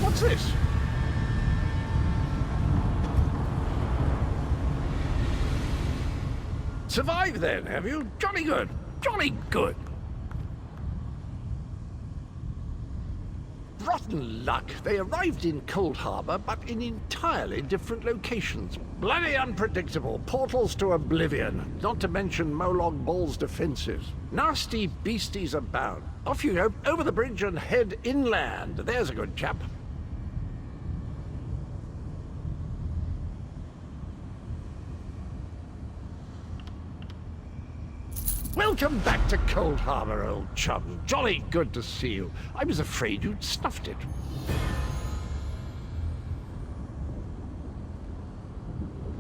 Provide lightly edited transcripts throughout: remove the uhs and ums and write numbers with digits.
what's this? Survived then, have you? Jolly good. Jolly good. Rotten luck. They arrived in Cold Harbor, but in entirely different locations. Bloody unpredictable. Portals to oblivion. Not to mention Molog Ball's defenses. Nasty beasties abound. Off you go. Over the bridge and head inland. There's a good chap. Welcome back to Cold Harbor, old chum. Jolly good to see you. I was afraid you'd snuffed it.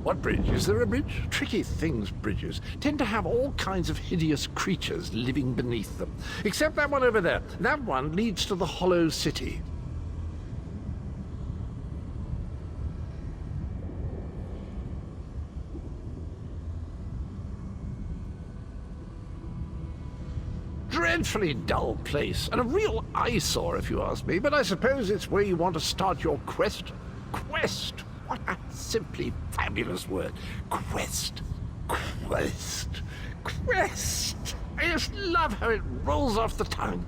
What bridge? Is there a bridge? Tricky things, bridges. Tend to have all kinds of hideous creatures living beneath them. Except that one over there. That one leads to the Hollow City. Dreadfully dull place, and a real eyesore if you ask me, but I suppose it's where you want to start your quest. Quest! What a simply fabulous word. Quest. Quest. Quest! I just love how it rolls off the tongue.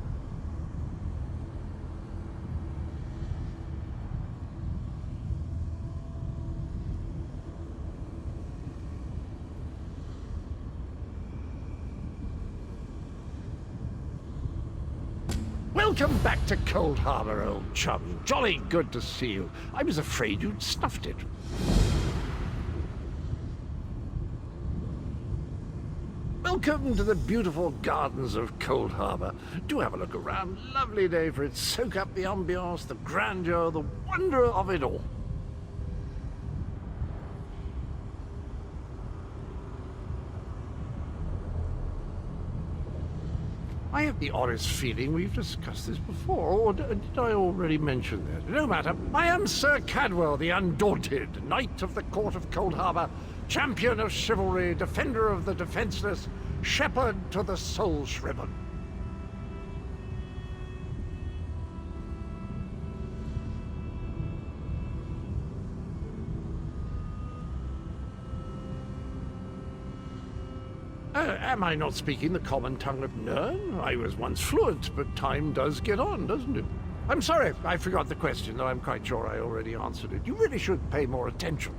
Welcome back to Cold Harbor, old chum. Jolly good to see you. I was afraid you'd snuffed it. Welcome to the beautiful gardens of Cold Harbor. Do have a look around. Lovely day for it. Soak up the ambiance, the grandeur, the wonder of it all. I have the oddest feeling we've discussed this before, or did I already mention that? No matter. I am Sir Cadwell, the Undaunted, Knight of the Court of Cold Harbor, champion of chivalry, defender of the defenseless, shepherd to the soul-shriven. Am I not speaking the common tongue of Nern? I was once fluent, but time does get on, doesn't it? I'm sorry, I forgot the question, though I'm quite sure I already answered it. You really should pay more attention.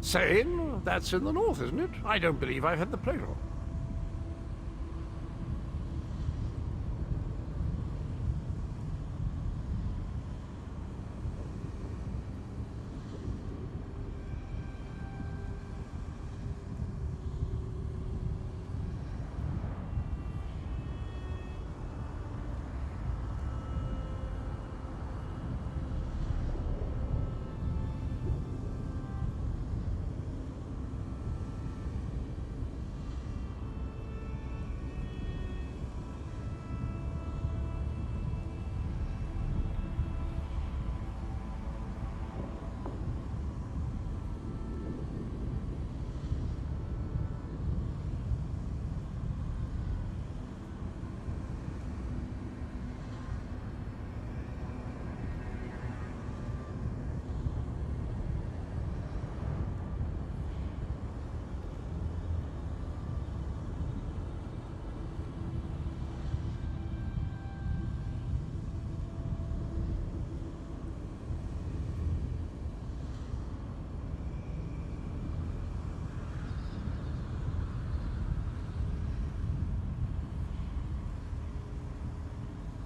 Sane? That's in the north, isn't it? I don't believe I've had the pleasure.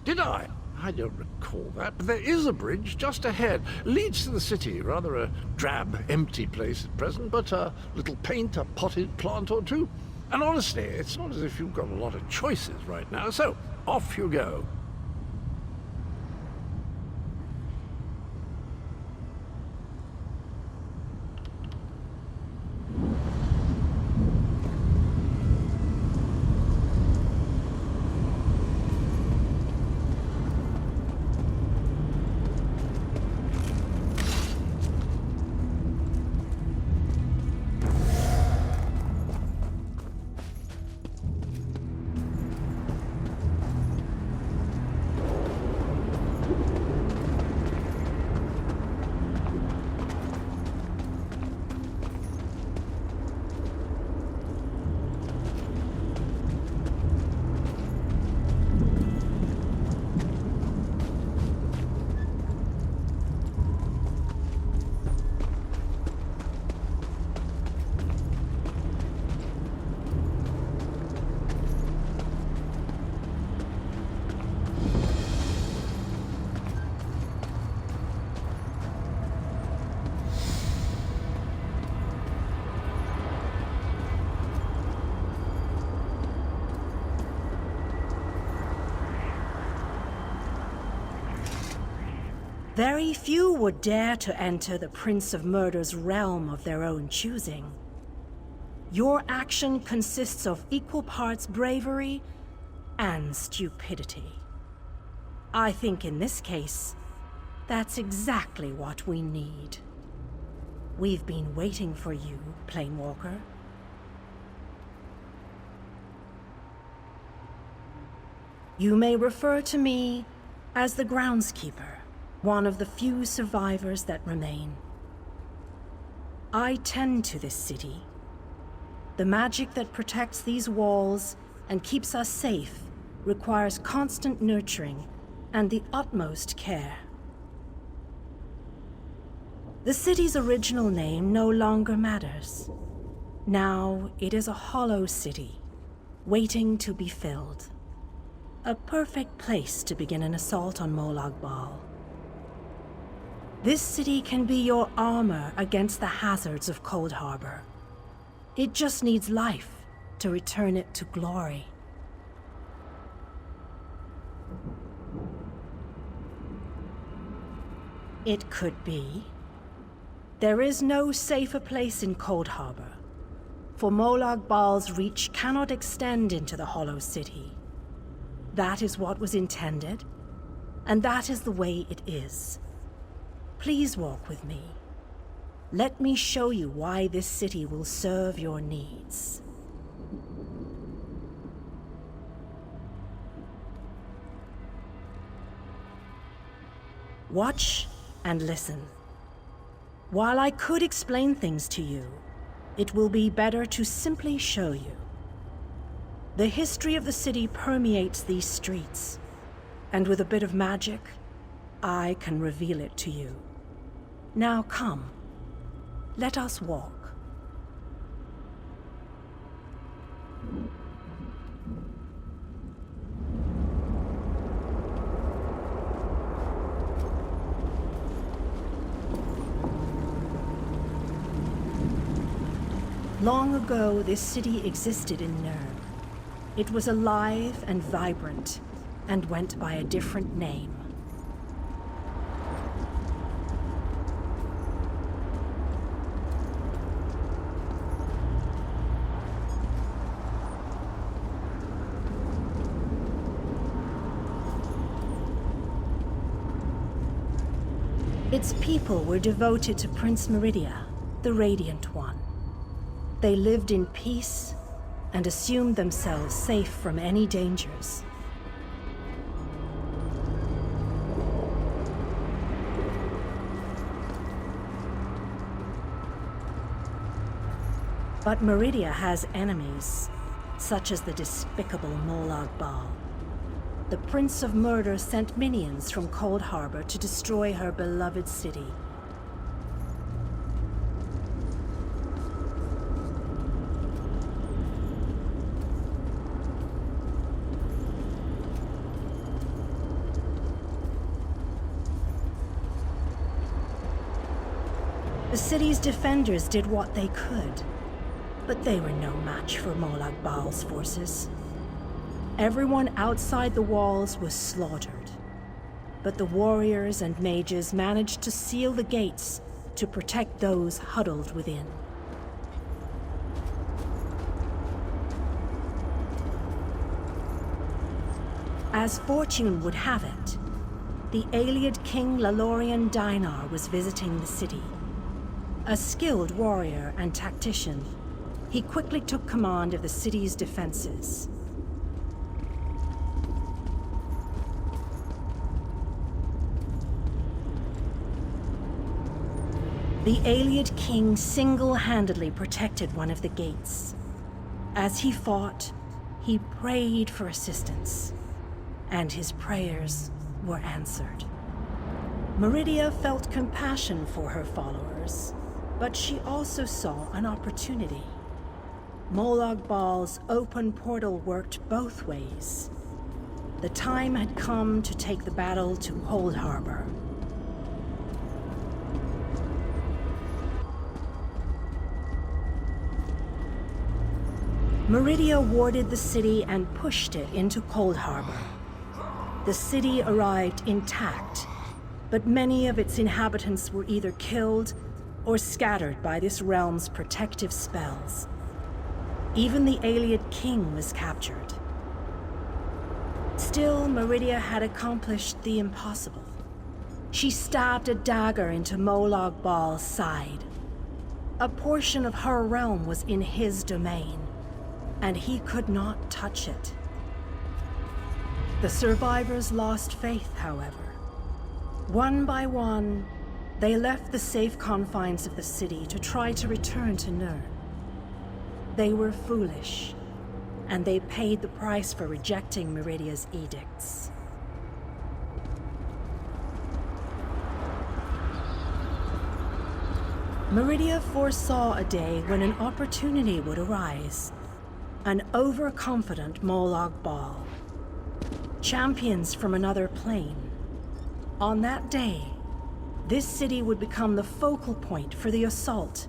Did I? I don't recall that, but there is a bridge just ahead. Leads to the city. Rather a drab, empty place at present, but a little paint, a potted plant or two. And honestly, it's not as if you've got a lot of choices right now, so off you go. Very few would dare to enter the Prince of Murder's realm of their own choosing. Your action consists of equal parts bravery and stupidity. I think in this case, that's exactly what we need. We've been waiting for you, Planewalker. You may refer to me as the Groundskeeper, one of the few survivors that remain. I tend to this city. The magic that protects these walls and keeps us safe requires constant nurturing and the utmost care. The city's original name no longer matters. Now it is a hollow city, waiting to be filled. A perfect place to begin an assault on Molag Bal. This city can be your armor against the hazards of Cold Harbor. It just needs life to return it to glory. It could be. There is no safer place in Cold Harbor, for Molag Bal's reach cannot extend into the Hollow City. That is what was intended, and that is the way it is. Please walk with me. Let me show you why this city will serve your needs. Watch and listen. While I could explain things to you, it will be better to simply show you. The history of the city permeates these streets, and with a bit of magic, I can reveal it to you. Now come, let us walk. Long ago, this city existed in Nurn. It was alive and vibrant, and went by a different name. Its people were devoted to Prince Meridia, the Radiant One. They lived in peace and assumed themselves safe from any dangers. But Meridia has enemies, such as the despicable Molag Bal. The Prince of Murder sent minions from Cold Harbor to destroy her beloved city. The city's defenders did what they could, but they were no match for Molag Bal's forces. Everyone outside the walls was slaughtered, but the warriors and mages managed to seal the gates to protect those huddled within. As fortune would have it, the Ayleid King Lalorian Dainar was visiting the city. A skilled warrior and tactician, he quickly took command of the city's defenses. The Ayleid King single-handedly protected one of the gates. As he fought, he prayed for assistance, and his prayers were answered. Meridia felt compassion for her followers, but she also saw an opportunity. Molag Bal's open portal worked both ways. The time had come to take the battle to Cold Harbor. Meridia warded the city and pushed it into Cold Harbor. The city arrived intact, but many of its inhabitants were either killed or scattered by this realm's protective spells. Even the Ayleid king was captured. Still, Meridia had accomplished the impossible. She stabbed a dagger into Molag Bal's side. A portion of her realm was in his domain, and he could not touch it. The survivors lost faith, however. One by one, they left the safe confines of the city to try to return to Nirn. They were foolish, and they paid the price for rejecting Meridia's edicts. Meridia foresaw a day when an opportunity would arise. An overconfident Molag Bal. Champions from another plane. On that day, this city would become the focal point for the assault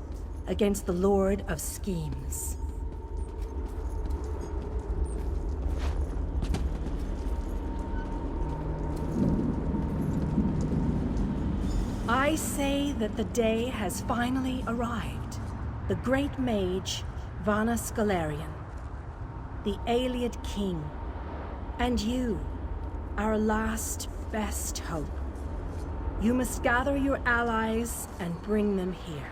against the Lord of Schemes. I say that the day has finally arrived. The great mage, Vana Scalarian, the Ayleid king, and you, our last best hope. You must gather your allies and bring them here.